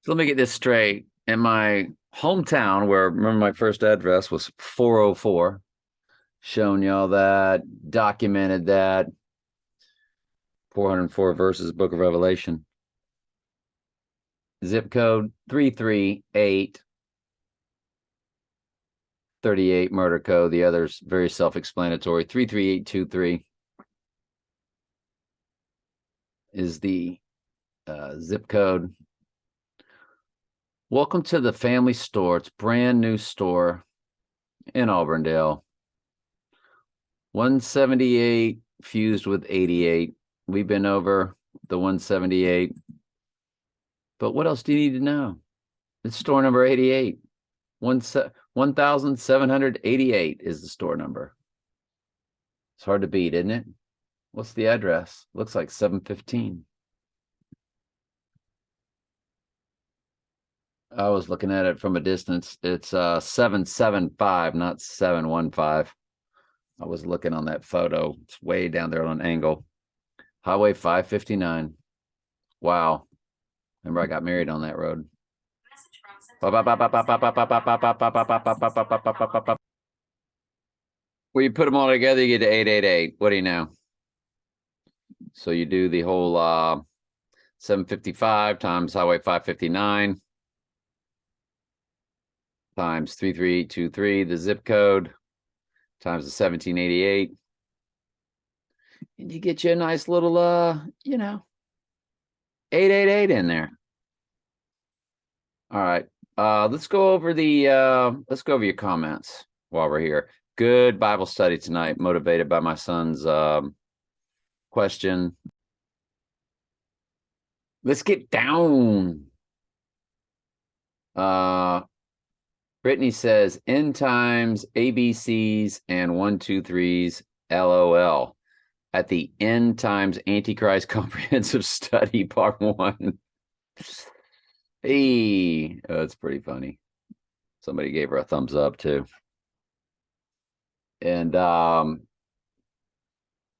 So let me get this straight. In my hometown, where remember my first address was 404, shown y'all that, documented that, 404 verses, Book of Revelation. Zip code 33838, murder code. The other's very self-explanatory. 33823 is the zip code. Welcome to the family store. It's a brand new store in Auburndale. 178 fused with 88. We've been over the 178. But what else do you need to know? It's store number 88. 1,788 is the store number. It's hard to beat, isn't it? What's the address? Looks like 715. I was looking at it from a distance. It's 775, not 715. I was looking on that photo. It's way down there on an angle. Highway 559. Wow. Remember, I got married on that road. Well, you put them all together, you get to 888. What do you know? So you do the whole 755 times Highway 559 times 33823, the zip code, times the 1788. And you get you a nice little, 888 in there. All right. Let's go over your comments while we're here. Good Bible study tonight, motivated by my son's question. Let's get down. Brittany says, end times, ABCs, and 1, 2, 3s, LOL. At the End Times Antichrist Comprehensive Study, Part 1. Hey, that's pretty funny. Somebody gave her a thumbs up, too. And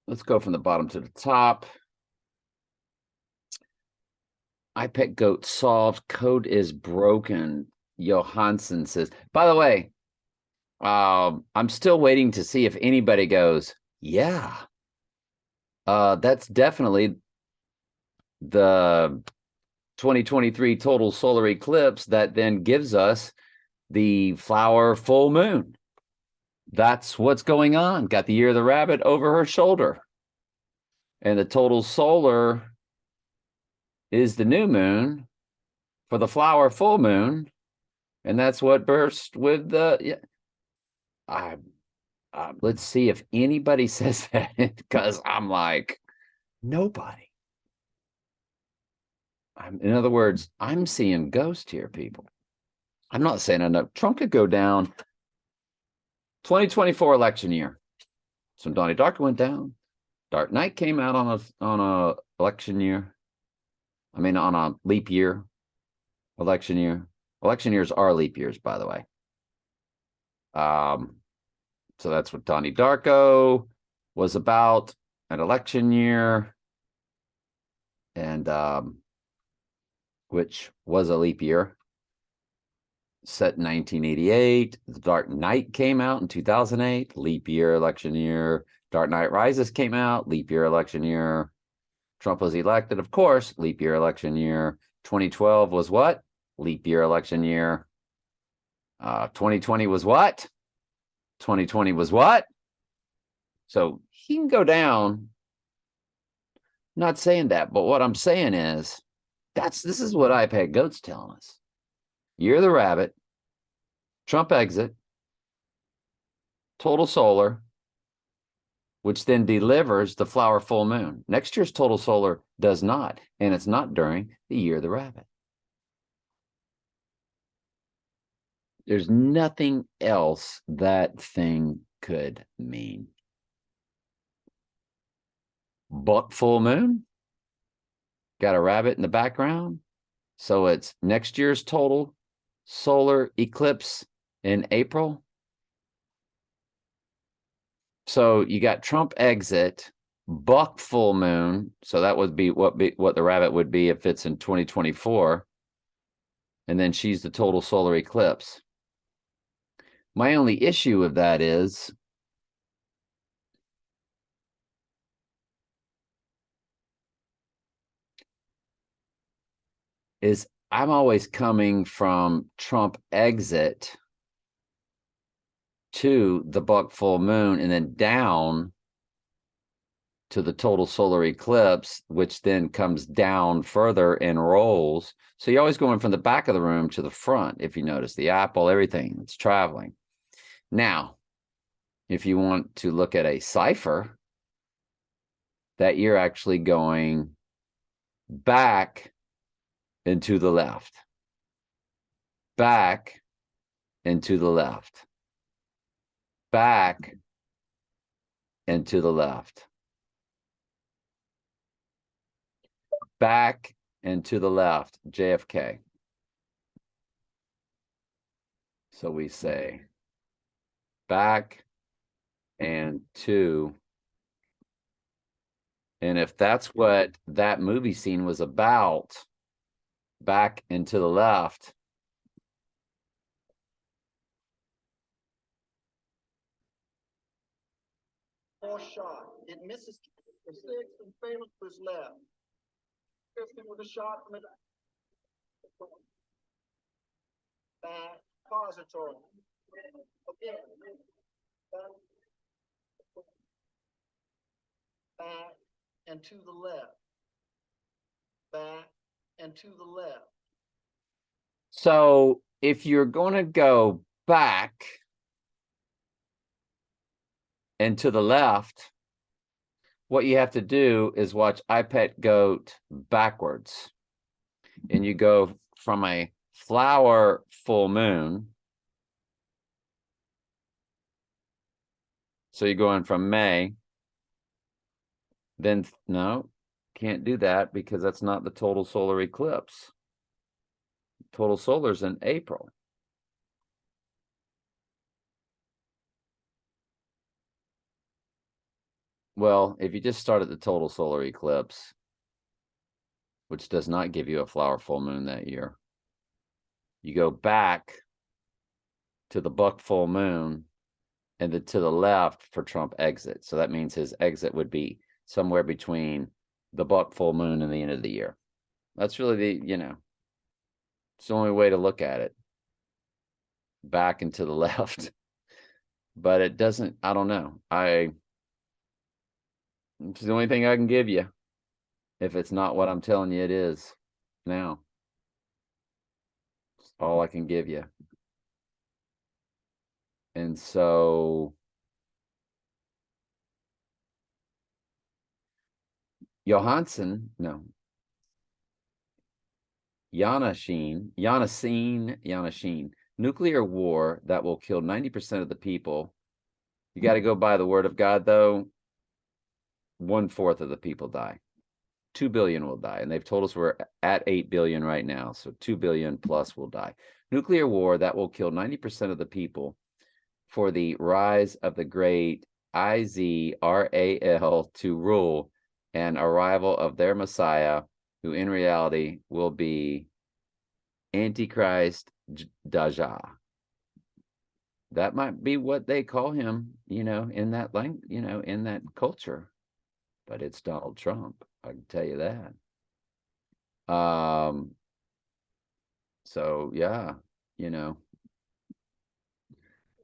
let's go from the bottom to the top. iPet Goat solved. Code is broken. Johansson says, by the way, I'm still waiting to see if anybody goes, yeah. That's definitely the 2023 total solar eclipse that then gives us the flower full moon. That's what's going on. Got the year of the rabbit over her shoulder. And the total solar is the new moon for the flower full moon. And that's what burst with the... let's see if anybody says that, because I'm like, nobody. In other words, I'm seeing ghosts here, people. I'm not saying enough. Trump could go down. 2024 election year. So Donnie Darko went down. Dark Knight came out on a election year. I mean, on a leap year. Election year. Election years are leap years, by the way. So that's what Donnie Darko was about, an election year, and which was a leap year, set in 1988. The Dark Knight came out in 2008, leap year, election year. Dark Knight Rises came out, leap year, election year. Trump was elected, of course, leap year, election year. 2012 was what? Leap year, election year. 2020 was what? 2020 was what? So he can go down. I'm not saying that, but what I'm saying is this is what iPad Goat's telling us. Year of the rabbit, Trump exit, total solar, which then delivers the flower full moon. Next year's total solar does not, and it's not during the year of the rabbit. There's nothing else that thing could mean. Buck full moon. Got a rabbit in the background. So it's next year's total solar eclipse in April. So you got Trump exit, buck full moon. So that would be what the rabbit would be if it's in 2024. And then she's the total solar eclipse. My only issue with that is I'm always coming from Trump exit to the buck full moon and then down to the total solar eclipse, which then comes down further and rolls. So you're always going from the back of the room to the front. If you notice the apple, everything that's traveling. Now, if you want to look at a cipher, that you're actually going back and to the left, back and to the left, back and to the left, back and to the left, JFK. So we say back and to, and if that's what that movie scene was about, back and to the left, shot. It misses the six and fails to his left. Kristen with a shot from the back pository. Again. Back and to the left. Back and to the left. So if you're going to go back and to the left, what you have to do is watch iPet Goat backwards. And you go from a flower full moon. So you're going from May. Then, no, can't do that because that's not the total solar eclipse. Total solar's in April. Well, if you just start at the total solar eclipse, which does not give you a flower full moon that year, you go back to the buck full moon and then to the left for Trump exit. So that means his exit would be somewhere between the buck full moon and the end of the year. That's really the, it's the only way to look at it. Back and to the left. But it doesn't, I don't know. It's the only thing I can give you. If it's not what I'm telling you it is now. It's all I can give you. And so Janssen, nuclear war that will kill 90% of the people. You got to go by the word of God, though. 1/4 of the people die. 2 billion will die. And they've told us we're at 8 billion right now. So 2 billion plus will die. Nuclear war that will kill 90% of the people for the rise of the great Israel to rule and arrival of their Messiah, who in reality will be Antichrist Dajjal. That might be what they call him, in that language, in that culture. But it's Donald Trump, I can tell you that. So yeah,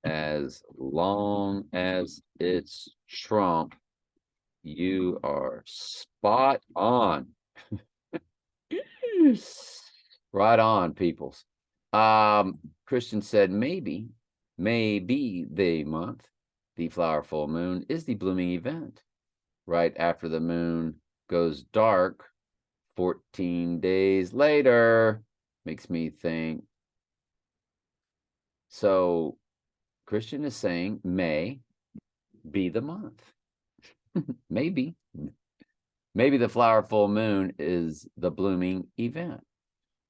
as long as it's Trump, you are spot on. Right on, peoples. Christian said maybe the month, the flower full moon is the blooming event. Right after the moon goes dark, 14 days later, makes me think. So Christian is saying May be the month. Maybe the flower full moon is the blooming event.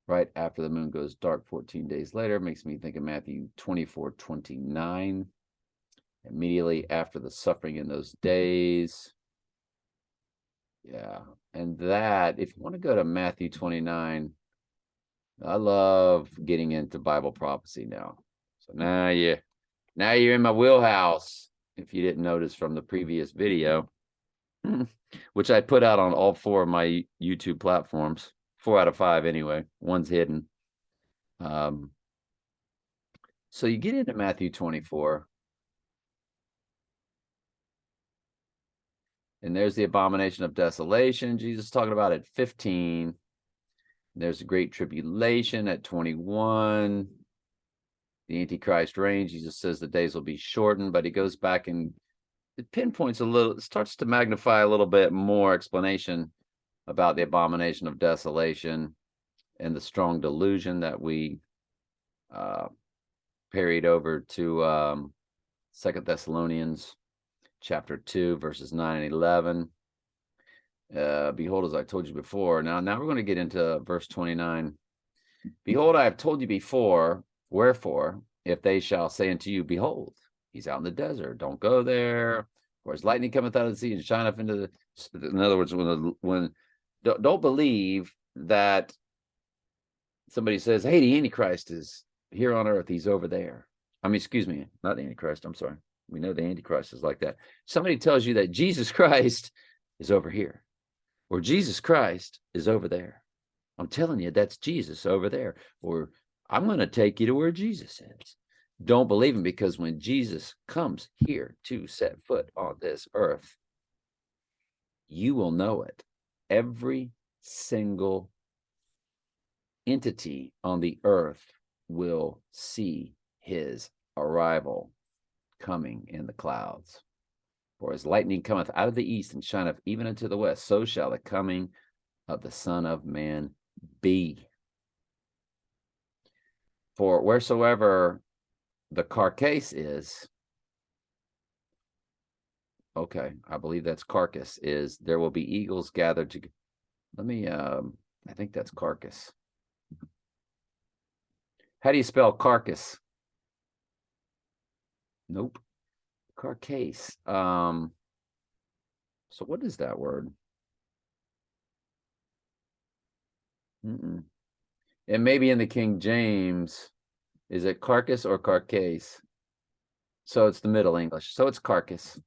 Right after the moon goes dark 14 days later, makes me think of Matthew 24:29. Immediately after the suffering in those days. Yeah, and that, if you want to go to Matthew 29, I love getting into Bible prophecy now. So now you're in my wheelhouse. If you didn't notice from the previous video, which I put out on all 4 of my YouTube platforms, 4 out of 5 anyway. One's hidden. So you get into Matthew 24, and there's the abomination of desolation. Jesus talking about at 15. There's a great tribulation at 21. The Antichrist reign. Jesus says the days will be shortened, but he goes back and it pinpoints a little, starts to magnify a little bit more explanation about the abomination of desolation and the strong delusion that we parried over to 2 Thessalonians chapter 2, verses 9 and 11. Behold, as I told you before. Now we're going to get into verse 29. Behold, I have told you before. Wherefore, if they shall say unto you, behold, he's out in the desert, don't go there. Or as lightning cometh out of the sea and shineth into the. In other words, when don't believe that somebody says, hey, the Antichrist is here on earth, he's over there. I mean, excuse me, not the Antichrist. I'm sorry. We know the Antichrist is like that. Somebody tells you that Jesus Christ is over here, or Jesus Christ is over there. I'm telling you, that's Jesus over there. Or I'm going to take you to where Jesus is. Don't believe him, because when Jesus comes here to set foot on this earth, you will know it. Every single entity on the earth will see his arrival coming in the clouds. For as lightning cometh out of the east and shineth even unto the west, so shall the coming of the Son of Man be. For wheresoever the carcass is, okay, I believe that's carcass, is there will be eagles gathered to. Let me, I think that's carcass. How do you spell carcass? Nope. Carcass. So what is that word? It may be in the King James. Is it carcass or carcass? So it's the Middle English. So it's carcass.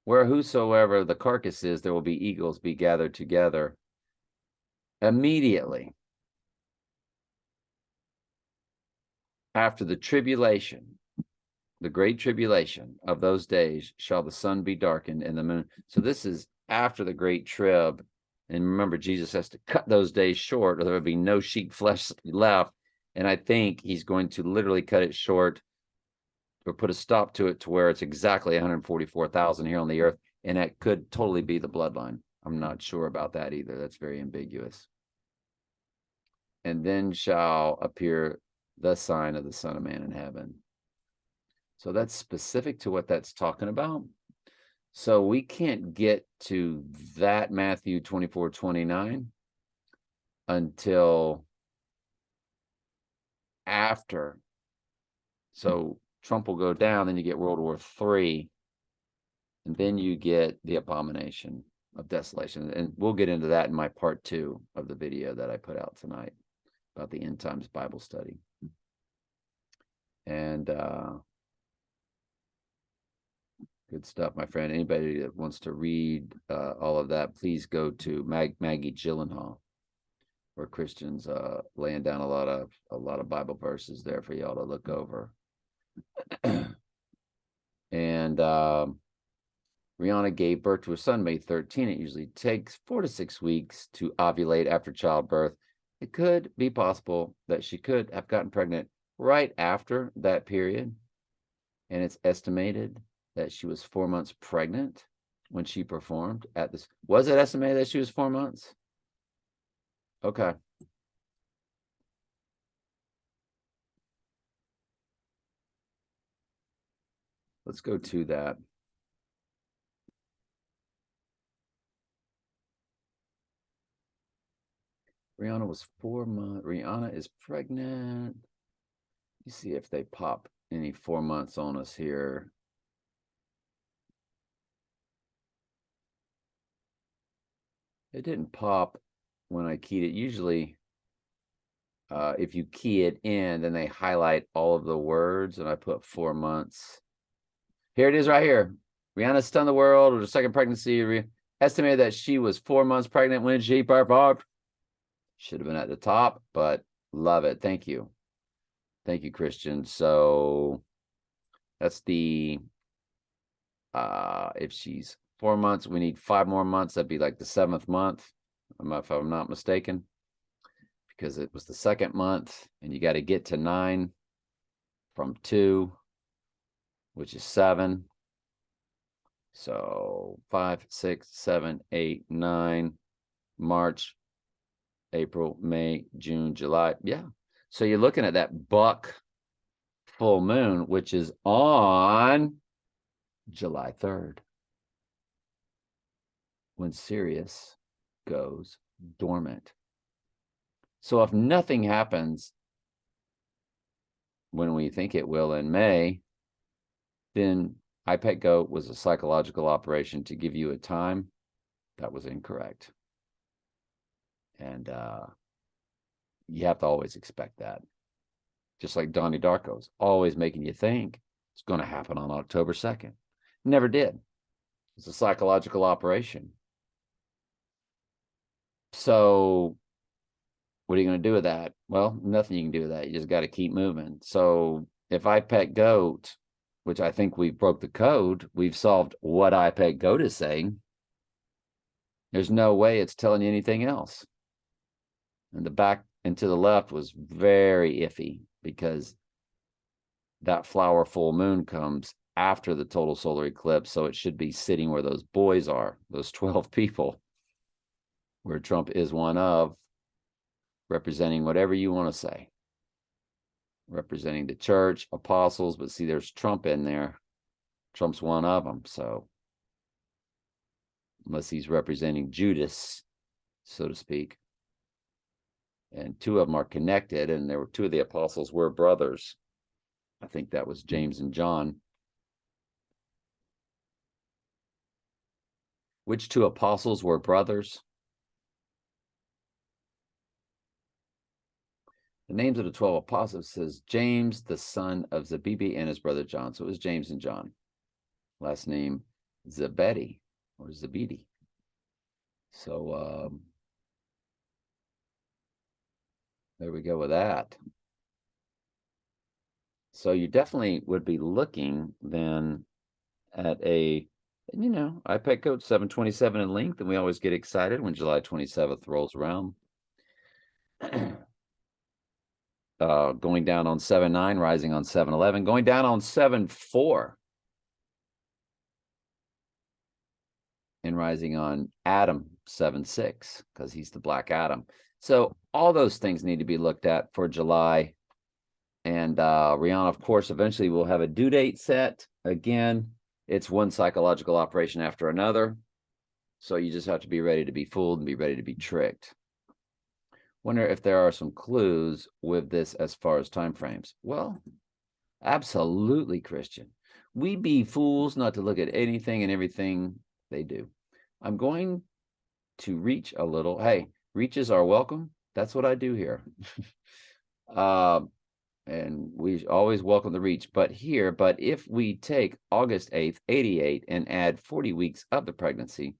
Where whosoever the carcass is, there will be eagles be gathered together. Immediately after the tribulation, the great tribulation of those days, shall the sun be darkened and the moon. So this is after the great trib. And remember, Jesus has to cut those days short, or there would be no sheep flesh left. And I think he's going to literally cut it short, or put a stop to it, to where it's exactly 144,000 here on the earth. And that could totally be the bloodline. I'm not sure about that either. That's very ambiguous. And then shall appear the sign of the Son of Man in heaven. So that's specific to what that's talking about. So we can't get to that Matthew 24:29 until after. So Trump will go down, then you get World War III, and then you get the abomination of desolation. And we'll get into that in my part 2 of the video that I put out tonight about the end times Bible study. And good stuff, my friend. Anybody that wants to read all of that, please go to Maggie Gyllenhaal, where Christians laying down a lot of Bible verses there for y'all to look over. And Rihanna gave birth to a son May 13. It usually takes 4 to 6 weeks to ovulate after childbirth. It could be possible that she could have gotten pregnant right after that period. And it's estimated that she was 4 months pregnant when she performed at this. Was it estimated that she was 4 months? Okay. Let's go to that. Rihanna was 4 months. Rihanna is pregnant. You see if they pop any 4 months on us here. It didn't pop when I keyed it. Usually if you key it in, then they highlight all of the words, and I put 4 months. Here it is right here. Rihanna stunned the world with her second pregnancy. Estimated that she was 4 months pregnant when she performed. Should have been at the top, but love it. Thank you. Thank you, Christian. So that's the, if she's 4 months, we need 5 more months. That'd be like the 7th month, if I'm not mistaken, because it was the 2nd month, and you got to get to 9 from 2, which is 7. So 5, 6, 7, 8, 9, March, April, May, June, July. Yeah. So you're looking at that buck full moon, which is on July 3rd, when Sirius goes dormant. So if nothing happens when we think it will in May, then iPet Go was a psychological operation to give you a time. That was incorrect. And you have to always expect that. Just like Donnie Darko's always making you think it's going to happen on October 2nd. Never did. It's a psychological operation. So what are you going to do with that? Well, nothing you can do with that. You just got to keep moving. So if iPet Goat, which I think we broke the code, we've solved what iPet Goat is saying. There's no way it's telling you anything else. And the back and to the left was very iffy, because that flower full moon comes after the total solar eclipse. So it should be sitting where those boys are, those 12 people, where Trump is one of, representing whatever you want to say, representing the church, apostles. But see, there's Trump in there. Trump's one of them. So unless he's representing Judas, so to speak. And 2 of them are connected, and there were 2 of the apostles were brothers. I think that was James and John. Which 2 apostles were brothers? The names of the 12 apostles says James, the son of Zebedee, and his brother John. So it was James and John. Last name Zebedee or Zebedee. So there we go with that. So you definitely would be looking then at a, iPet Code 727 in length, and we always get excited when July 27th rolls around. Going down on 7-9, rising on 7-11, going down on 7-4, and rising on Adam 7-6, because he's the Black Adam. So all those things need to be looked at for July. And Rihanna, of course, eventually will have a due date set. Again, it's one psychological operation after another. So you just have to be ready to be fooled and be ready to be tricked. Wonder if there are some clues with this as far as time frames. Well, absolutely, Christian. We be fools not to look at anything and everything they do. I'm going to reach a little. Hey, reaches are welcome. That's what I do here. And we always welcome the reach. But if we take August 8th, 88, and add 40 weeks of the pregnancy,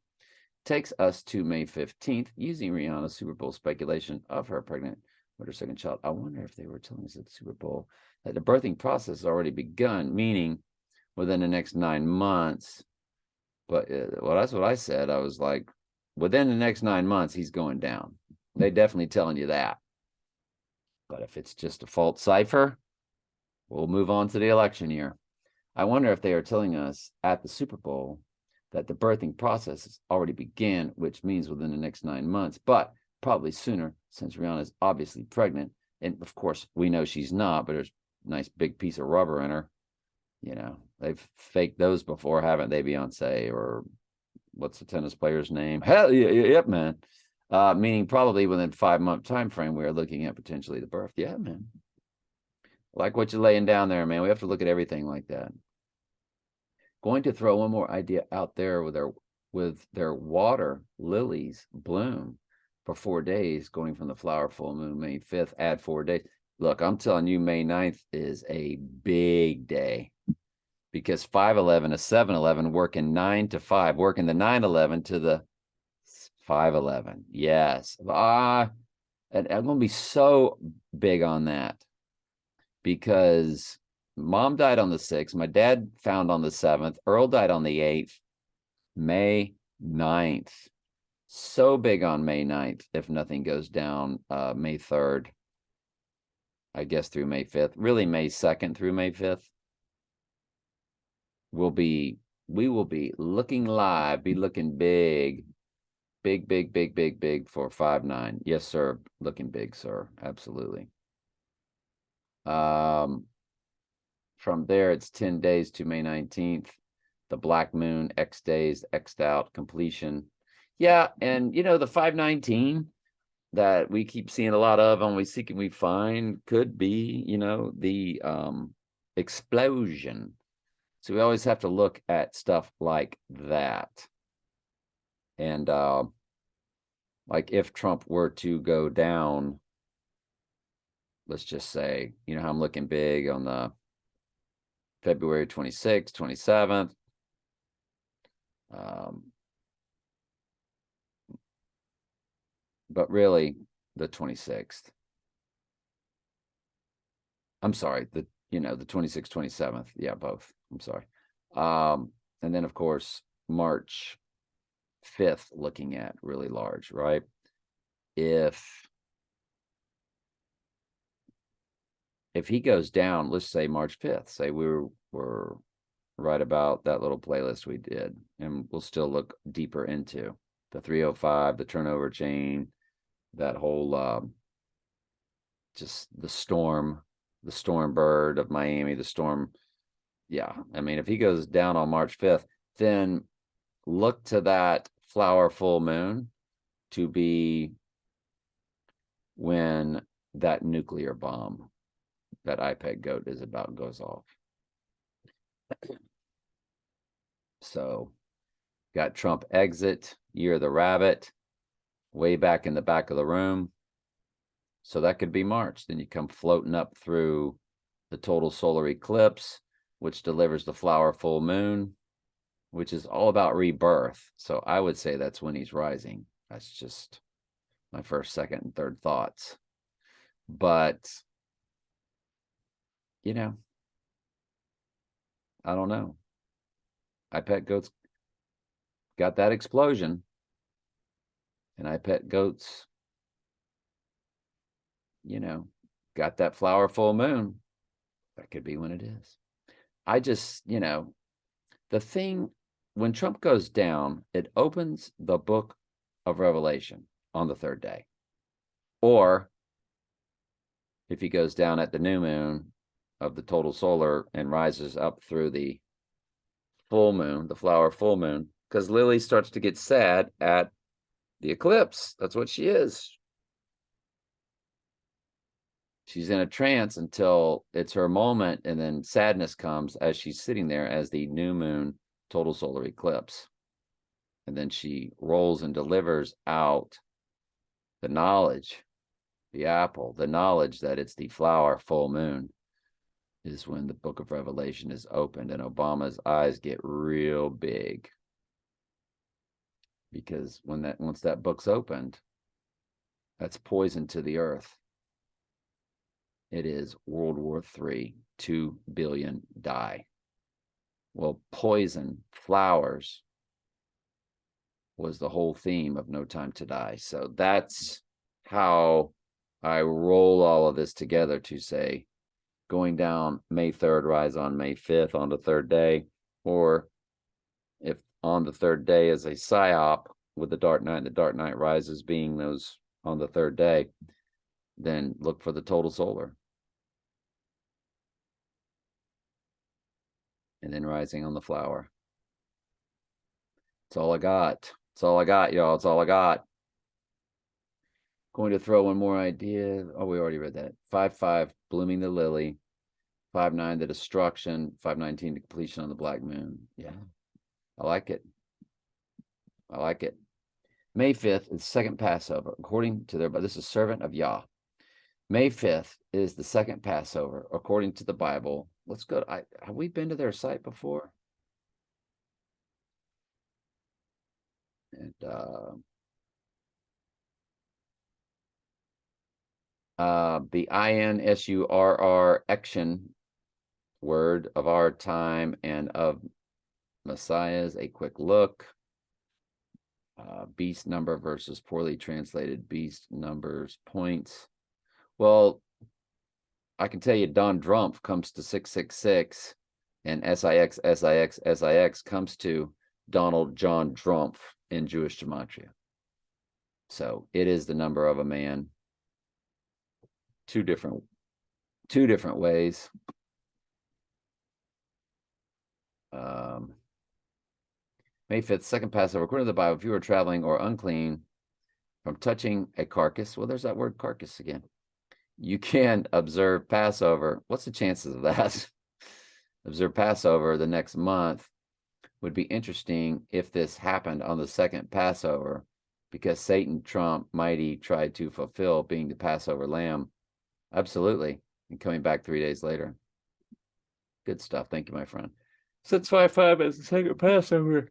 takes us to May 15th, using Rihanna's Super Bowl speculation of her pregnant with her second child. I wonder if they were telling us at the Super Bowl that the birthing process has already begun, meaning within the next 9 months. But well, that's what I said. I was like, within the next 9 months, he's going down. They definitely telling you that. But if it's just a false cipher, we'll move on to the election year. I wonder if they are telling us at the Super Bowl that the birthing process has already began, which means within the next 9 months, but probably sooner, since Rihanna is obviously pregnant. And of course, we know she's not, but there's a nice big piece of rubber in her. They've faked those before, haven't they, Beyonce? Or what's the tennis player's name? Hell yeah, yep, man. Meaning probably within 5-month time frame, we are looking at potentially the birth. Yeah, man. Like what you're laying down there, man. We have to look at everything like that. Going to throw one more idea out there with their water lilies bloom. for 4 days, going from the flower full moon, May 5th, add 4 days. Look, I'm telling you, May 9th is a big day because 5/11 to 7/11, working 9 to 5, working the 9/11 to the 5/11. Yes. And I'm going to be so big on that because mom died on the 6th. My dad found on the 7th. Earl died on the 8th. May 9th. So big on May 9th if nothing goes down. May 3rd, I guess, through May 5th. Really, May 2nd through May 5th. We will be looking live, be looking big. Big, big, big, big, big for 5/9. Yes, sir. Looking big, sir. Absolutely. From there, it's 10 days to May 19th. The black moon, X days, X'd out, completion. Yeah, and the 5/19 that we keep seeing a lot of and we find could be, the explosion. So we always have to look at stuff like that. And like if Trump were to go down, let's just say, how I'm looking big on the February 26th, 27th. But really the 26th. I'm sorry, the 26th, 27th. Yeah, both. I'm sorry. And then of course, March 5th, looking at really large, right? If he goes down, let's say March 5th, say we're right about that little playlist we did, and we'll still look deeper into the 305, the turnover chain, that whole just the storm bird of Miami, the storm. Yeah, I mean, if he goes down on March 5th, then look to that flower full moon to be when that nuclear bomb, that IPEC goat is about, goes off. So got Trump exit, year of the rabbit, way back in the back of the room. So that could be March. Then you come floating up through the total solar eclipse, which delivers the flower full moon, which is all about rebirth. So I would say that's when he's rising. That's just my first, second, and third thoughts. But, I don't know. IPEC goats got that explosion. And IPEC goats, got that flower full moon. That could be when it is. I just, the thing, when Trump goes down, it opens the book of Revelation on the 3rd day. Or if he goes down at the new moon of the total solar and rises up through the full moon, the flower full moon, because Lily starts to get sad at the eclipse. That's what she is. She's in a trance until it's her moment, and then sadness comes as she's sitting there as the new moon total solar eclipse. And then she rolls and delivers out the knowledge, the apple, the knowledge that it's the flower full moon, is when the book of Revelation is opened, and Obama's eyes get real big. Because once that book's opened, that's poison to the earth. It is World War III, 2 billion die. Well, poison, flowers, was the whole theme of No Time to Die. So that's how I roll all of this together to say, going down May 3rd, rise on May 5th on the 3rd day, or if on the 3rd day is a psyop with the Dark Knight Rises being those on the 3rd day, then look for the total solar. And then rising on the flower. That's all I got. That's all I got, y'all. That's all I got. Going to throw one more idea. Oh, we already read that. 5/5, blooming the lily. 5/9, the destruction. 5/19, the completion on the black moon. Yeah, I like it. I like it. May 5th is the second Passover, according to but this is servant of Yah. May 5th is the second Passover, according to the Bible. Let's go. Have we been to their site before? And the INSURR action word of our time and of Messiah's, a quick look. Beast number versus poorly translated beast numbers points. Well, I can tell you Don Drumpf comes to 666 and SIX comes to Donald John Drumpf in Jewish gematria. So it is the number of a man. Two different ways. May 5th, second Passover, according to the Bible, if you are traveling or unclean from touching a carcass, well, there's that word carcass again. You can observe Passover. What's the chances of that? Observe Passover the next month. Would be interesting if this happened on the second Passover, because Satan, Trump, Mighty tried to fulfill being the Passover lamb. Absolutely. And coming back 3 days later. Good stuff. Thank you, my friend. 655 as the second Passover.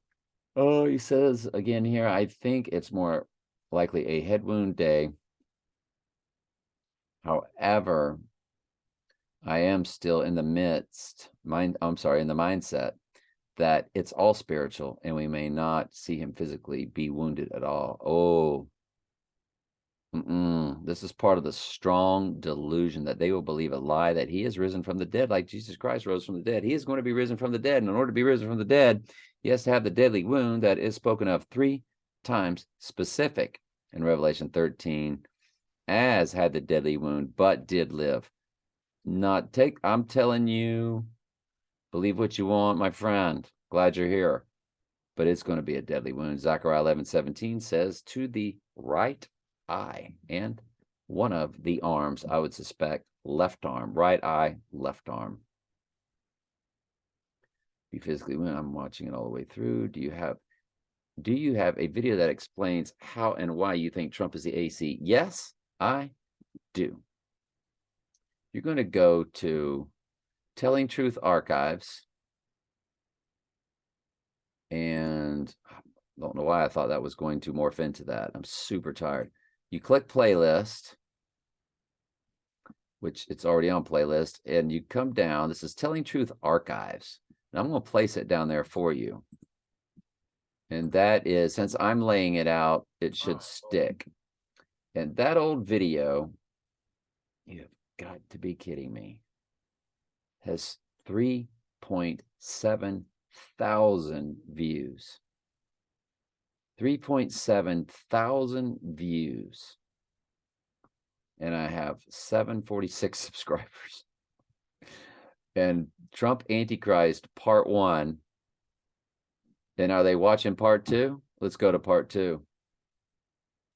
Oh, he says again here, I think it's more likely a head wound day. However, I am still in the in the mindset that it's all spiritual and we may not see him physically be wounded at all. Oh, this is part of the strong delusion that they will believe a lie that he is risen from the dead, like Jesus Christ rose from the dead. He is going to be risen from the dead. And in order to be risen from the dead, he has to have the deadly wound that is spoken of 3 times specific in Revelation 13, as had the deadly wound, but did live. I'm telling you, believe what you want, my friend. Glad you're here. But it's going to be a deadly wound. Zechariah 11:17 says, to the right eye and one of the arms, I would suspect, left arm, right eye, left arm. Be physically wounded. I'm watching it all the way through. Do you have a video that explains how and why you think Trump is the AC? Yes, I do. You're going to go to Telling Truth Archives, and I don't know why I thought that was going to morph into that. I'm super tired. You click playlist, which it's already on playlist, and you come down. This is Telling Truth Archives, and I'm going to place it down there for you. And that is, since I'm laying it out, it should stick. And that old video, you've got to be kidding me, has 3.7 thousand views. 3.7 thousand views. And I have 746 subscribers. And Trump Antichrist Part 1. And are they watching Part 2? Let's go to Part 2.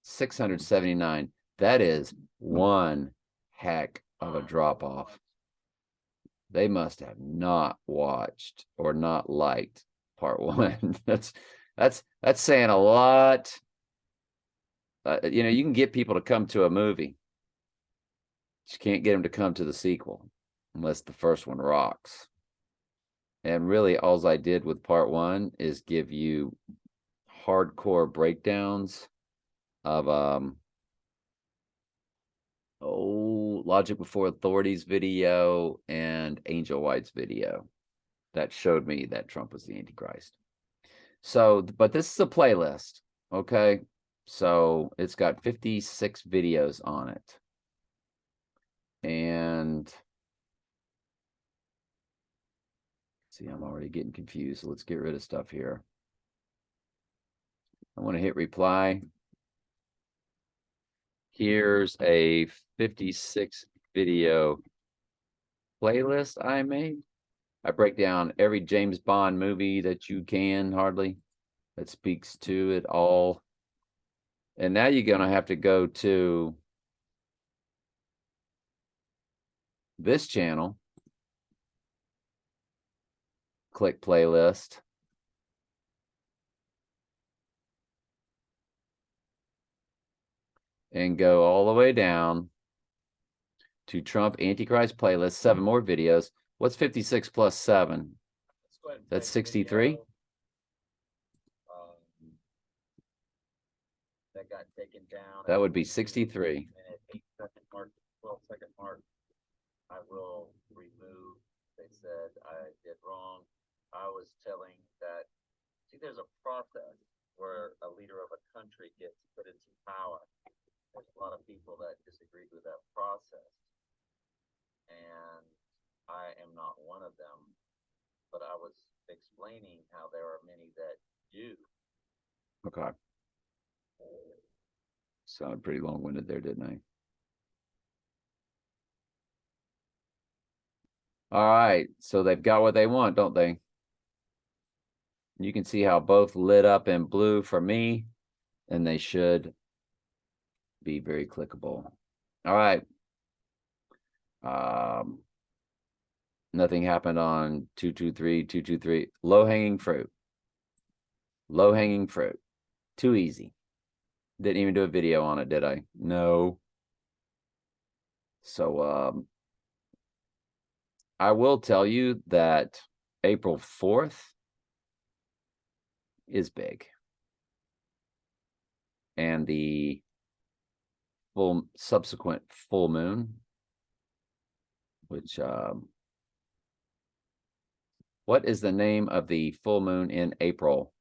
679. That is one heck of a drop off. They must have not watched or not liked Part 1. That's saying a lot. You know, you can get people to come to a movie. You can't get them to come to the sequel unless the first one rocks. And really, all I did with Part 1 is give you hardcore breakdowns of Logic Before Authority's video and Angel White's video that showed me that Trump was the Antichrist. So, but this is a playlist, okay? So it's got 56 videos on it. And see, I'm already getting confused. So let's get rid of stuff here. I want to hit reply. Here's a 56 video playlist I made. I break down every James Bond movie that you can, hardly, that speaks to it all. And now you're going to have to go to this channel, click playlist, and go all the way down to Trump Antichrist playlist, 7 more videos. What's 56 plus 7? That's 63. That got taken down. That would be 63. And at 8-second mark, 12-second mark, I will remove. They said I did wrong. I was telling that, see, there's a process where a leader of a country gets put into power. There's a lot of people that disagreed with that process. And I am not one of them. But I was explaining how there are many that do. Okay. Sounded pretty long-winded there, didn't I? All right, so they've got what they want, don't they? You can see how both lit up in blue for me, and they should be very clickable. All right. Nothing happened on 223, 223. Low-hanging fruit. Low-hanging fruit. Too easy. Didn't even do a video on it, did I? No. So, I will tell you that April 4th is big. And the subsequent full moon, which, what is the name of the full moon in April?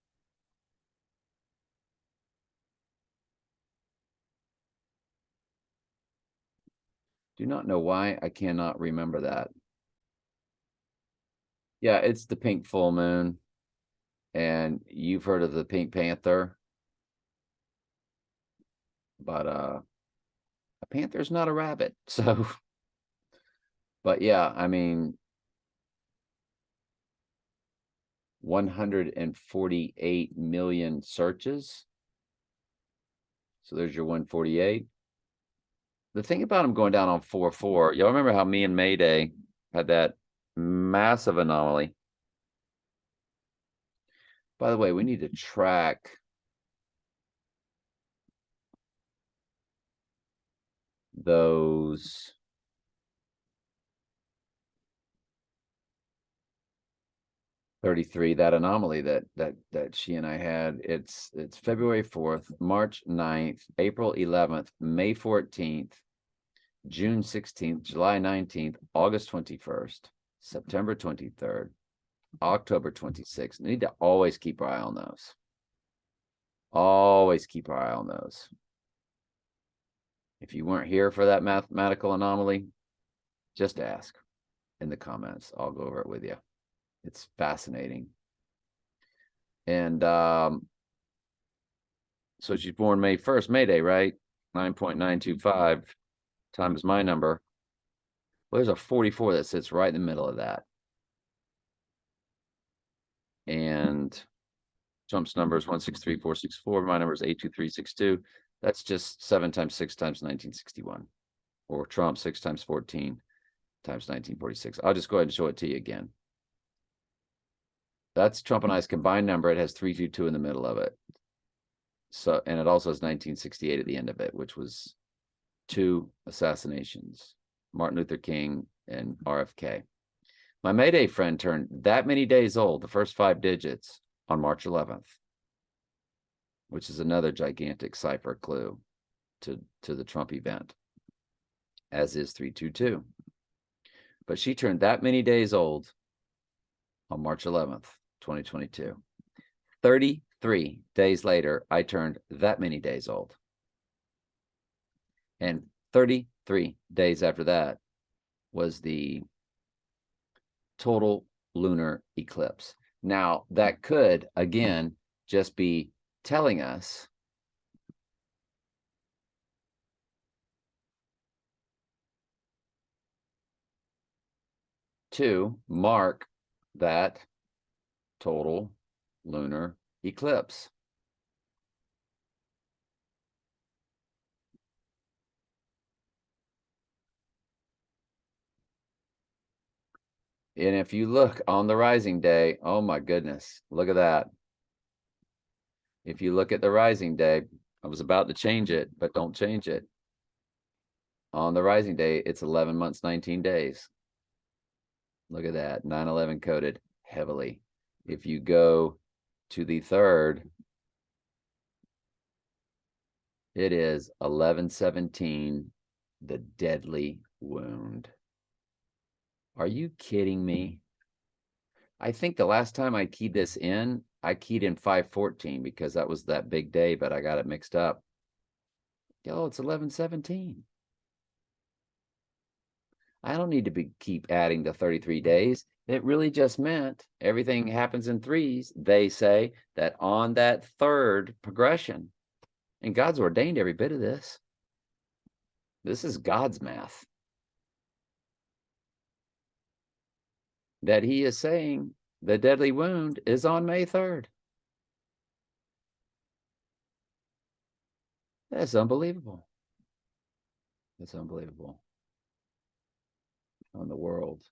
Do not know why I cannot remember that. Yeah, it's the pink full moon. And you've heard of the Pink Panther. But a panther's not a rabbit. So, but yeah, I mean, 148 million searches. So there's your 148. The thing about them going down on 4-4, y'all remember how me and Mayday had that massive anomaly? By the way, we need to track those .33, that anomaly that she and I had. It's February 4th, March 9th, April 11th, May 14th, June 16th, July 19th, August 21st, September 23rd, October 26th. We need to always keep our eye on those. Always keep our eye on those. If you weren't here for that mathematical anomaly, just ask in the comments. I'll go over it with you. It's fascinating. And so she's born May 1st, May Day, right? 9.925 times my number. Well, there's a 44 that sits right in the middle of that. And Trump's number is 163,464. My number is 82362. That's just 7 times 6 times 1961. Or Trump 6 times 14 times 1946. I'll just go ahead and show it to you again. That's Trump and I's combined number. It has 322 in the middle of it. So, and it also has 1968 at the end of it, which was 2 assassinations, Martin Luther King and RFK. My Mayday friend turned that many days old, the first 5 digits, on March 11th, which is another gigantic cipher clue to the Trump event, as is 322. But she turned that many days old on March 11th, 2022. 33 days later, I turned that many days old. And 33 days after that was the total lunar eclipse. Now, that could, again, just be telling us to mark that total lunar eclipse. And if you look on the rising day, oh my goodness, look at that. If you look at the rising day, I was about to change it, but don't change it. On the rising day, it's 11 months, 19 days. Look at that, 9/11 coded heavily. If you go to the third, it is 11/17, the deadly wound. Are you kidding me? I think the last time I keyed this in, I keyed in 5/14 because that was that big day, but I got it mixed up. Yo, it's 11/17. I don't need to keep adding the 33 days. It really just meant everything happens in threes. They say that on that third progression, and God's ordained every bit of this. This is God's math. That he is saying the deadly wound is on May 3rd. That's unbelievable. That's unbelievable. How in the world?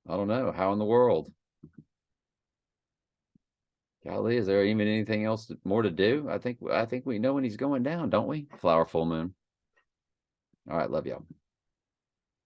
I don't know. How in the world? Golly, is there even anything else more to do? I think we know when he's going down, don't we? Flower full moon. All right, love y'all.